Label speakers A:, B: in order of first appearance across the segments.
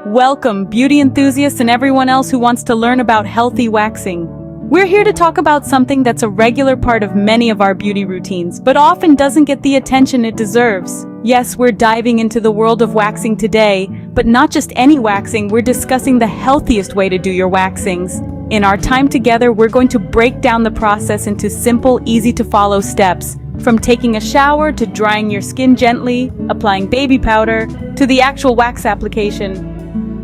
A: Welcome, beauty enthusiasts and everyone else who wants to learn about healthy waxing. We're here to talk about something that's a regular part of many of our beauty routines, but often doesn't get the attention it deserves. Yes, we're diving into the world of waxing today, but not just any waxing, we're discussing the healthiest way to do your waxings. In our time together, we're going to break down the process into simple, easy-to-follow steps, from taking a shower to drying your skin gently, applying baby powder, to the actual wax application.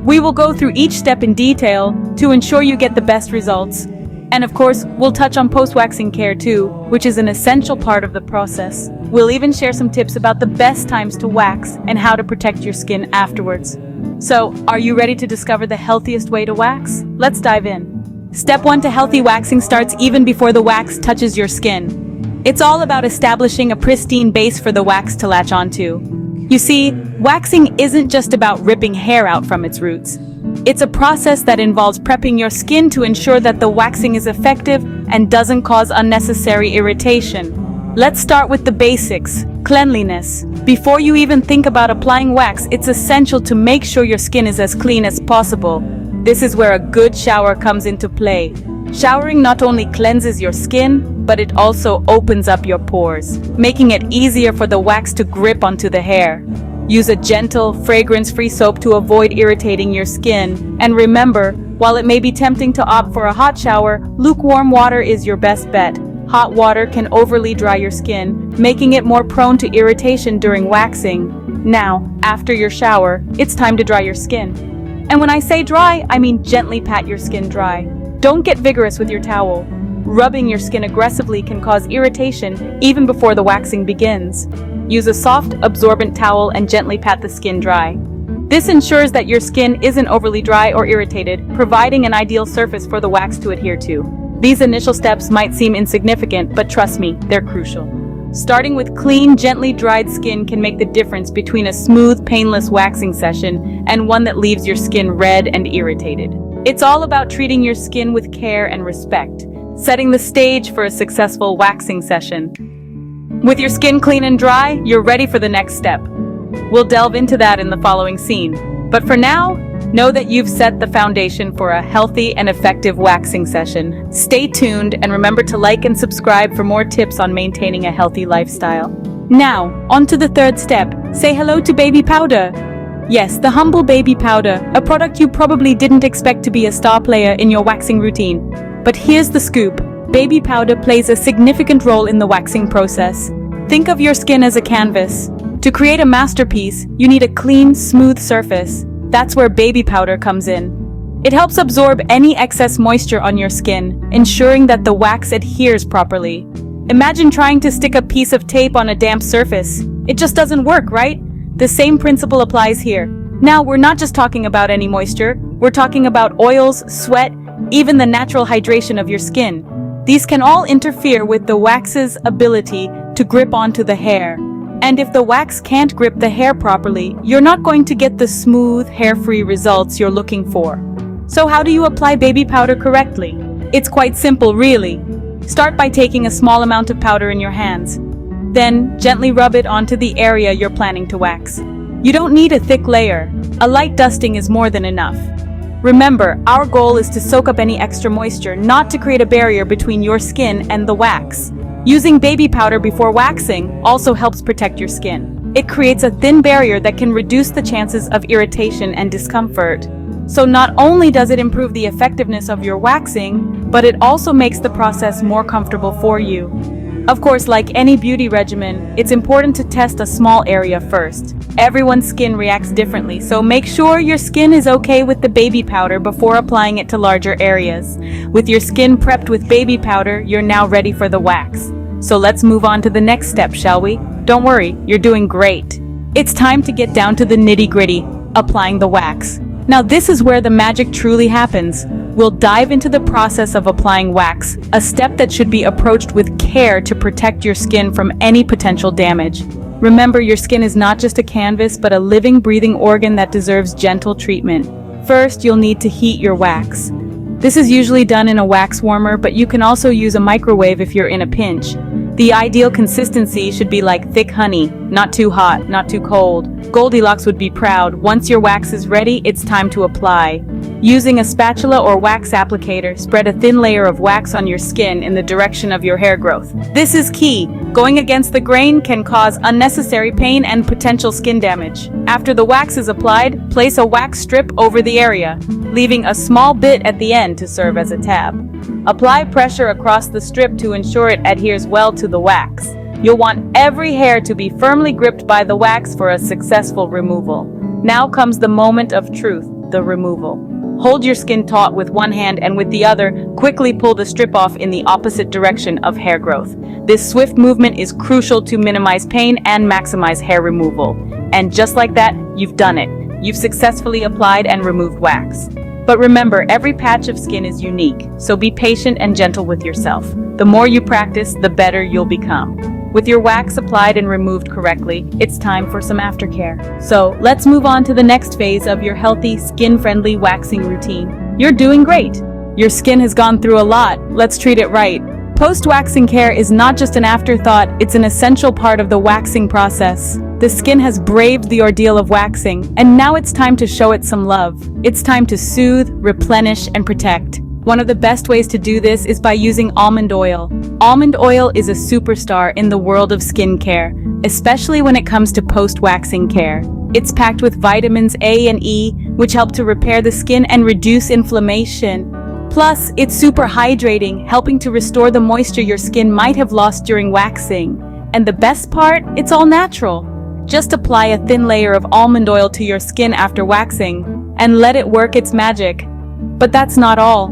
A: We will go through each step in detail to ensure you get the best results. And of course, we'll touch on post-waxing care too, which is an essential part of the process. We'll even share some tips about the best times to wax and how to protect your skin afterwards. So, are you ready to discover the healthiest way to wax? Let's dive in. Step 1 to healthy waxing starts even before the wax touches your skin. It's all about establishing a pristine base for the wax to latch onto. You see, waxing isn't just about ripping hair out from its roots. It's a process that involves prepping your skin to ensure that the waxing is effective and doesn't cause unnecessary irritation. Let's start with the basics, cleanliness. Before you even think about applying wax, it's essential to make sure your skin is as clean as possible. This is where a good shower comes into play. Showering not only cleanses your skin, but it also opens up your pores, making it easier for the wax to grip onto the hair. Use a gentle, fragrance-free soap to avoid irritating your skin. And remember, while it may be tempting to opt for a hot shower, lukewarm water is your best bet. Hot water can overly dry your skin, making it more prone to irritation during waxing. Now, after your shower, it's time to dry your skin. And when I say dry, I mean gently pat your skin dry. Don't get vigorous with your towel. Rubbing your skin aggressively can cause irritation even before the waxing begins. Use a soft, absorbent towel and gently pat the skin dry. This ensures that your skin isn't overly dry or irritated, providing an ideal surface for the wax to adhere to. These initial steps might seem insignificant, but trust me, they're crucial. Starting with clean, gently dried skin can make the difference between a smooth, painless waxing session and one that leaves your skin red and irritated. It's all about treating your skin with care and respect, setting the stage for a successful waxing session. With your skin clean and dry, you're ready for the next step. We'll delve into that in the following scene. But for now, know that you've set the foundation for a healthy and effective waxing session. Stay tuned and remember to like and subscribe for more tips on maintaining a healthy lifestyle. Now, on to the third step. Say hello to baby powder. Yes, the humble baby powder, a product you probably didn't expect to be a star player in your waxing routine. But here's the scoop. Baby powder plays a significant role in the waxing process. Think of your skin as a canvas. To create a masterpiece, you need a clean, smooth surface. That's where baby powder comes in. It helps absorb any excess moisture on your skin, ensuring that the wax adheres properly. Imagine trying to stick a piece of tape on a damp surface. It just doesn't work, right? The same principle applies here. Now, we're not just talking about any moisture. We're talking about oils, sweat, even the natural hydration of your skin. These can all interfere with the wax's ability to grip onto the hair. And if the wax can't grip the hair properly, you're not going to get the smooth, hair-free results you're looking for. So how do you apply baby powder correctly? It's quite simple, really. Start by taking a small amount of powder in your hands. Then, gently rub it onto the area you're planning to wax. You don't need a thick layer. A light dusting is more than enough. Remember, our goal is to soak up any extra moisture, not to create a barrier between your skin and the wax. Using baby powder before waxing also helps protect your skin. It creates a thin barrier that can reduce the chances of irritation and discomfort. So not only does it improve the effectiveness of your waxing, but it also makes the process more comfortable for you. Of course, like any beauty regimen, it's important to test a small area first. Everyone's skin reacts differently, so make sure your skin is okay with the baby powder before applying it to larger areas. With your skin prepped with baby powder, you're now ready for the wax. So let's move on to the next step, shall we? Don't worry, you're doing great. It's time to get down to the nitty-gritty, applying the wax. Now this is where the magic truly happens. We'll dive into the process of applying wax, a step that should be approached with care to protect your skin from any potential damage. Remember, your skin is not just a canvas, but a living, breathing organ that deserves gentle treatment. First, you'll need to heat your wax. This is usually done in a wax warmer, but you can also use a microwave if you're in a pinch. The ideal consistency should be like thick honey, not too hot, not too cold. Goldilocks would be proud. Once your wax is ready, it's time to apply. Using a spatula or wax applicator, spread a thin layer of wax on your skin in the direction of your hair growth. This is key. Going against the grain can cause unnecessary pain and potential skin damage. After the wax is applied, place a wax strip over the area, leaving a small bit at the end to serve as a tab. Apply pressure across the strip to ensure it adheres well to the wax. You'll want every hair to be firmly gripped by the wax for a successful removal. Now comes the moment of truth, the removal. Hold your skin taut with one hand and with the other, quickly pull the strip off in the opposite direction of hair growth. This swift movement is crucial to minimize pain and maximize hair removal. And just like that, you've done it. You've successfully applied and removed wax. But remember, every patch of skin is unique, so be patient and gentle with yourself. The more you practice, the better you'll become. With your wax applied and removed correctly, it's time for some aftercare. So let's move on to the next phase of your healthy, skin-friendly waxing routine. You're doing great. Your skin has gone through a lot. Let's treat it right. Post-waxing care is not just an afterthought, it's an essential part of the waxing process. The skin has braved the ordeal of waxing, and now it's time to show it some love. It's time to soothe, replenish, and protect. One of the best ways to do this is by using almond oil. Almond oil is a superstar in the world of skincare, especially when it comes to post-waxing care. It's packed with vitamins A and E, which help to repair the skin and reduce inflammation. Plus, it's super hydrating, helping to restore the moisture your skin might have lost during waxing. And the best part, it's all natural. Just apply a thin layer of almond oil to your skin after waxing, and let it work its magic. But that's not all.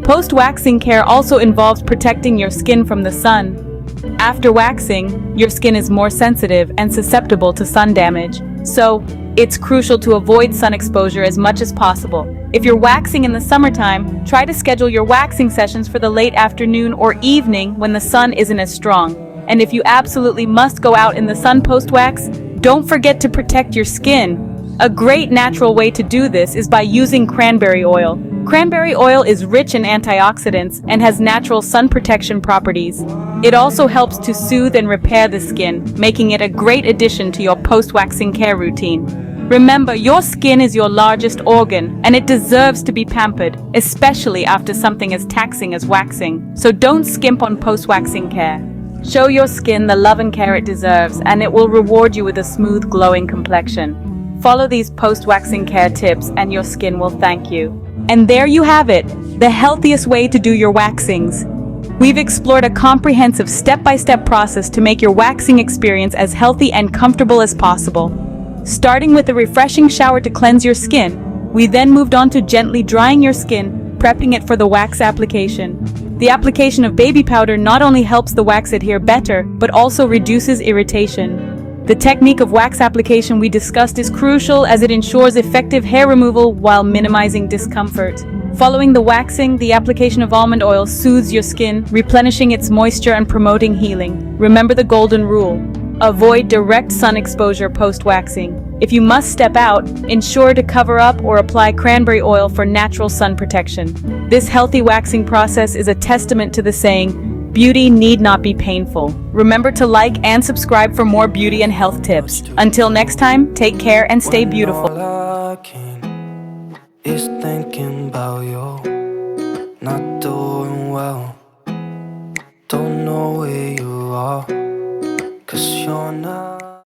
A: Post-waxing care also involves protecting your skin from the sun. After waxing, your skin is more sensitive and susceptible to sun damage, so it's crucial to avoid sun exposure as much as possible. If you're waxing in the summertime, try to schedule your waxing sessions for the late afternoon or evening when the sun isn't as strong. And if you absolutely must go out in the sun post-wax, don't forget to protect your skin. A great natural way to do this is by using cranberry oil. Cranberry oil is rich in antioxidants and has natural sun protection properties. It also helps to soothe and repair the skin, making it a great addition to your post-waxing care routine. Remember, your skin is your largest organ, and it deserves to be pampered, especially after something as taxing as waxing. So don't skimp on post-waxing care. Show your skin the love and care it deserves, and it will reward you with a smooth, glowing complexion. Follow these post-waxing care tips and your skin will thank you. And there you have it, the healthiest way to do your waxings. We've explored a comprehensive step-by-step process to make your waxing experience as healthy and comfortable as possible. Starting with a refreshing shower to cleanse your skin, we then moved on to gently drying your skin, prepping it for the wax application. The application of baby powder not only helps the wax adhere better, but also reduces irritation. The technique of wax application we discussed is crucial as it ensures effective hair removal while minimizing discomfort. Following the waxing, the application of almond oil soothes your skin, replenishing its moisture and promoting healing. Remember the golden rule: avoid direct sun exposure post-waxing. If you must step out, ensure to cover up or apply cranberry oil for natural sun protection. This healthy waxing process is a testament to the saying, beauty need not be painful. Remember to like and subscribe for more beauty and health tips. Until next time, take care and stay beautiful.
B: All I can is thinking about you, not doing well. Don't know where you are, 'cause you're not